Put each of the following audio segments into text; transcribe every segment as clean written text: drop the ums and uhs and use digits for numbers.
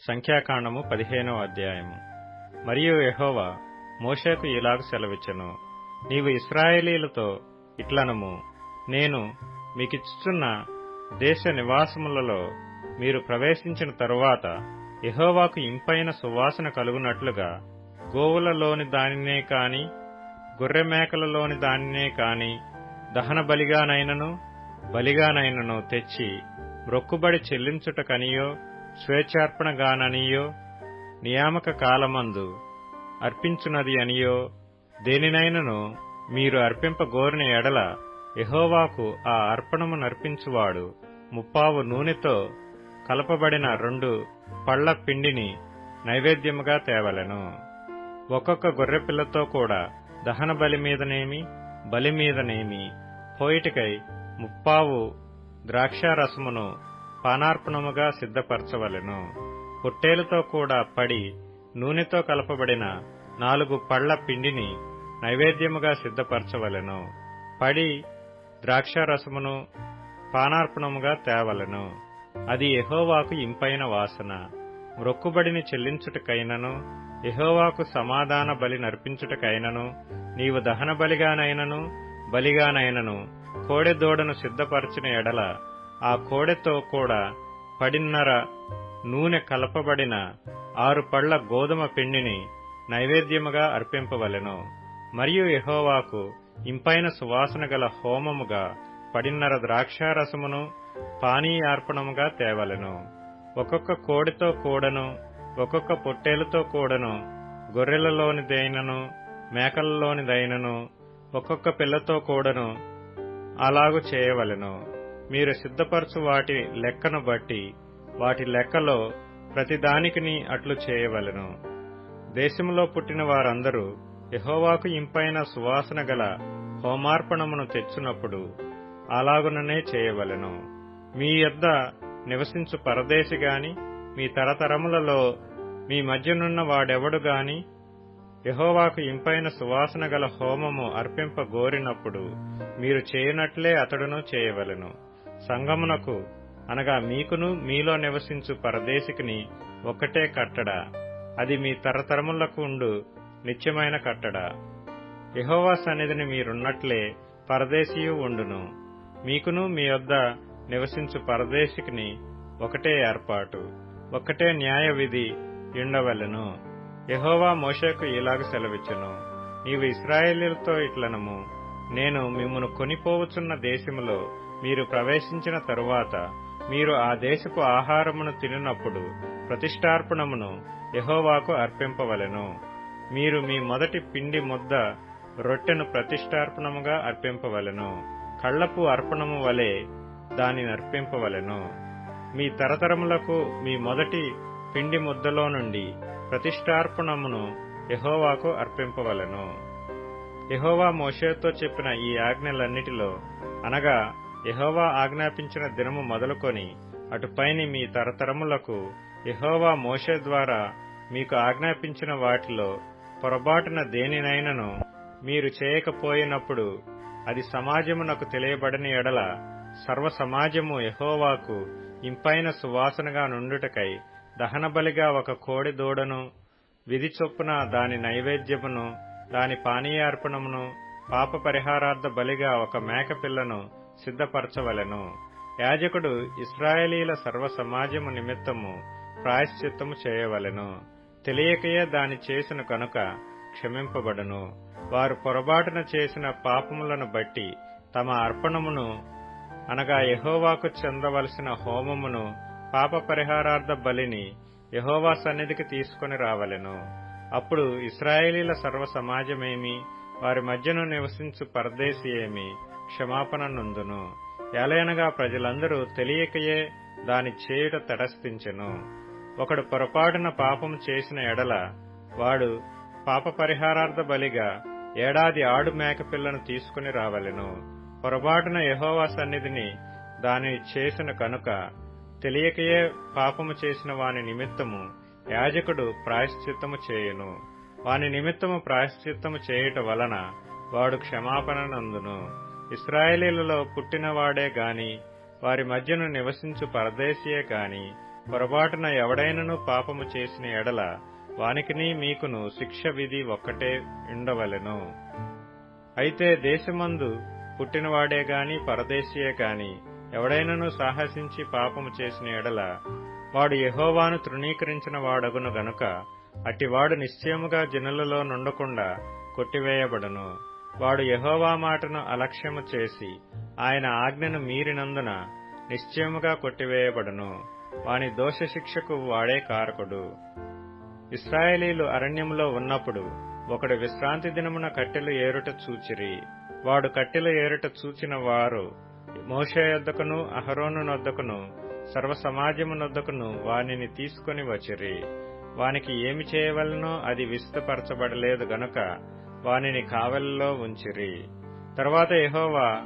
సంఖ్యాకాండము 15వ అధ్యాయము. మరియు యెహోవా మోషేకు ఇలాగ సెలవిచ్చెను, నీవు ఇశ్రాయేలీయులతో ఇట్లనుము, నేను మీకిచ్చుచున్న దేశ నివాసములలో మీరు ప్రవేశించిన తరువాత యెహోవాకు ఇంపైన సువాసన కలుగునట్లుగా గోవులలోని దానినే కాని గొర్రెమేకలలోని దానినే కాని దహన బలిగానైనను బలిగానైనను తెచ్చి మ్రొక్కుబడి చెల్లించుటకనియో స్వేచ్ఛార్పణగాననియో నియామక కాలమందు అర్పించునది అనియో దేనినైనను మీరు అర్పింపగోరిన ఎడల యెహోవాకు ఆ అర్పణము నర్పించువాడు 30 నూనెతో కలపబడిన 2 పళ్ల పిండిని నైవేద్యముగా తేవలెను. ఒక్కొక్క గొర్రెపిల్లతో కూడా దహన బలి మీదనేమి బలి మీదనేమి పోయిటికై 30 ద్రాక్షారసమును పానార్పణముగా సిద్ధపరచవలెను. పొట్టేలుతో కూడా పడి నూనెతో కలపబడిన 4 పళ్ల పిండిని నైవేద్యముగా సిద్ధపరచవలెను. పడి ద్రాక్షారసమును పానార్పణముగా తేవలెను. అది యెహోవాకు ఇంపైన వాసన. మ్రొక్కుబడిని చెల్లించుటకైనను యెహోవాకు సమాధాన బలి నర్పించుటకైనను నీవు దహన బలిగానైనను బలిగానైనను కోడెదూడను సిద్ధపరచిన ఎడల ఆ కోడెతో కూడా 10 నూనె కలపబడిన 6 పళ్ల గోధుమ పిండిని నైవేద్యముగా అర్పింపవలెను. మరియు యెహోవాకు ఇంపైన సువాసన గల హోమముగా 10 ద్రాక్షారసమును పానీయార్పణముగా తేవలెను. ఒక్కొక్క కోడితో కూడను ఒక్కొక్క పొట్టేలుతో కూడను గొర్రెలలోనిదైనను మేకలలోనిదైనను ఒక్కొక్క పిల్లతో కూడను అలాగు చేయవలెను. మీరు సిద్ధపరచు వాటి లెక్కను బట్టి వాటి లెక్కలో ప్రతిదానికిని అట్లు చేయవలెను. దేశములో పుట్టిన వారందరూ యెహోవాకు ఇంపైన సువాసన గల హోమార్పణమును తెచ్చునప్పుడు అలాగుననే చేయవలెను. మీ యొద్ద నివసించు పరదేశి గాని మీ తరతరములలో మీ మధ్యనున్న వాడెవడు గాని యెహోవాకు ఇంపైన సువాసన గల హోమము అర్పింపగోరినప్పుడు మీరు చేయనట్లే అతడును చేయవలెను. సంగమునకు అనగా మీకును మీలో నివసించు పరదేశికిని ఒక్కటే కట్టడ, అది మీ తరతరములకు ఉండు నిత్యమైన కట్టడ. యెహోవా సన్నిధిని మీరున్నట్లే పరదేశియు ఉండును. మీకును మీ యొద్ద నివసించు పరదేశికిని ఒకటే ఏర్పాటు, ఒక్కటే న్యాయ విధి ఉండవలెను. యెహోవా మోషేకు ఇలాగ సెలవిచ్చెను, నీవు ఇశ్రాయేలీయులతో ఇట్లనుము, నేను మిమ్మును కొనిపోవచున్న దేశములో మీరు ప్రవేశించిన తరువాత మీరు ఆ దేశపు ఆహారమును తినినప్పుడు ప్రతిష్ఠార్పణమును యెహోవాకు అర్పింపవలెను. మీరు మీ మొదటి పిండి ముద్ద రొట్టెను ప్రతిష్ఠార్పణముగా అర్పింపవలెను. కళ్లపు అర్పణము వలె దానిని అర్పింపవలెను. మీ తరతరములకు మీ మొదటి పిండి ముద్దలో నుండి ప్రతిష్ఠార్పణమును యెహోవాకు అర్పింపవలెను. యెహోవా మోషేతో చెప్పిన ఈ ఆజ్ఞలన్నిటిలో అనగా యెహోవా ఆజ్ఞాపించిన దినము మొదలుకొని అటుపైని మీ తరతరములకు యెహోవా మోషే ద్వారా మీకు ఆజ్ఞాపించిన వాటిలో పొరబాటున దేనినైనను మీరు చేయకపోయినప్పుడు అది సమాజమునకు తెలియబడని ఎడల సర్వ సమాజము యెహోవాకు ఇంపైన సువాసనగా నుండుటకై దహనబలిగా 1 కోడె దూడను విధి చొప్పున దాని నైవేద్యమును దాని పానీయార్పణమును పాప పరిహారార్థ బలిగా 1 మేకపిల్లను సిద్ధపరచవలెను. యాజకుడు ఇశ్రాయేలీల సర్వ సమాజము నిమిత్తము ప్రాయశ్చిత్తము చేయవలెను. తెలియకయే దాని చేసిన కనుక క్షమింపబడును. వారు పొరబాటున చేసిన పాపములను బట్టి తమ అర్పణమును అనగా యెహోవాకు చెందవలసిన హోమమును పాప పరిహారార్థ బలిని యెహోవా సన్నిధికి తీసుకొని రావలెను. అప్పుడు ఇశ్రాయేలీల సర్వ సమాజమేమి వారి మధ్యను నివసించు పరదేశి ఏమి క్షమాపణ నొందును. ఎలయనగా ప్రజలందరూ తెలియకయే దాని చేయుట తటస్థించెను. ఒకడు పొరపాటున పాపము చేసిన ఎడల వాడు పాప పరిహారార్థ బలిగా ఏడాది ఆడు మేకపిల్లను తీసుకుని రావలెను. పొరపాటున యెహోవా సన్నిధిని దానిని చేసిన కనుక తెలియకయే పాపము చేసిన వాని నిమిత్తము యాజకుడు ప్రాయశ్చిత్తము చేయును. వాని నిమిత్తము ప్రాయశ్చిత్తము చేయుట వలన వాడు క్షమాపణ నందును. ఇశ్రాయేలీలలో పుట్టినవాడే గాని వారి మధ్యను నివసించు పరదేశియే గాని పొరపాటున ఎవడైనను పాపము చేసిన ఎడల వానికిని మీకును శిక్ష విధి ఒక్కటే ఉండవలెను. అయితే దేశమందు పుట్టినవాడే గాని పరదేశీయే గాని ఎవడైనను సాహసించి పాపము చేసిన ఎడల వాడు యెహోవాను తృణీకరించిన వాడగును గనుక అట్టివాడు నిశ్చయముగా జనులలో నుండకుండా కొట్టివేయబడును. వాడు యెహోవా మాటను అలక్ష్యము చేసి ఆయన ఆజ్ఞను మీరినందున నిశ్చయముగా కొట్టివేయబడును. వాని దోషశిక్షకు వాడే కారకుడు. ఇశ్రాయేలీలు అరణ్యములో ఉన్నప్పుడు ఒకడు విశ్రాంతి దినమున కట్టెలు ఏరుట చూచిరి. వాడు కట్టెలు ఏరుట చూచిన వారు మోషే యొద్దకును అహరోను నొద్దకును సర్వసమాజము నొద్దకును వానిని తీసుకొని వచ్చిరి. వానికి ఏమి చేయవలనో అది విస్తపరచబడలేదు గనుక వానిని కావలిలో ఉంచిరి. తరువాత యెహోవా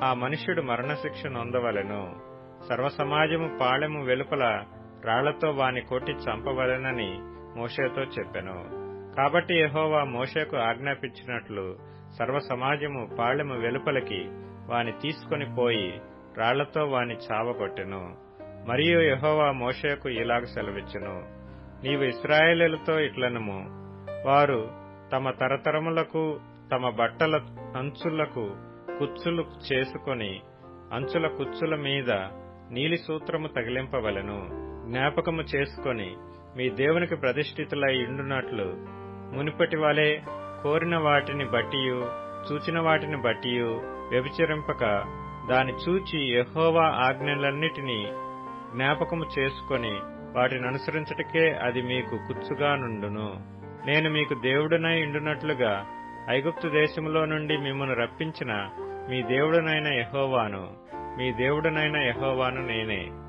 ఆ మనుష్యుడు మరణశిక్ష నొందవలెను. సర్వసమాజము పాళెము వెలుపల రాళ్లతో వాని కొట్టి చంపవలెనని మోషేతో చెప్పెను. కాబట్టి యెహోవా మోషేకు ఆజ్ఞాపించినట్లు సర్వసమాజము పాళెము వెలుపలికి వాని తీసుకొని పోయి రాళ్లతో వాని చావగొట్టెను. మరియు యెహోవా మోషేకు ఇలాగ సెలవిచ్చెను, నీవు ఇశ్రాయేలీయులతో ఇట్లనుము, వారు తమ తరతరములకు తమ బట్టల అంచులకు కుచ్చులు చేసుకొని అంచుల కుచ్చుల మీద నీలి సూత్రము తగిలింపవలెను. జ్ఞాపకము చేసుకొని మీ దేవునికి ప్రతిష్ఠితులై ఉండునట్లు మునుపటి వలె కోరిన వాటిని బట్టియు చూచిన వాటిని బట్టియు వ్యభిచరింపక దాని చూచి యెహోవా ఆజ్ఞలన్నిటినీ జ్ఞాపకము చేసుకొని వాటిని అనుసరించటకే అది మీకు కుచ్చుగా నుండును. నేను మీకు దేవుడనై ఉండునట్లుగా ఐగుప్తు దేశములో నుండి మిమ్మును రప్పించిన మీ దేవుడనైన యెహోవాను నేనే.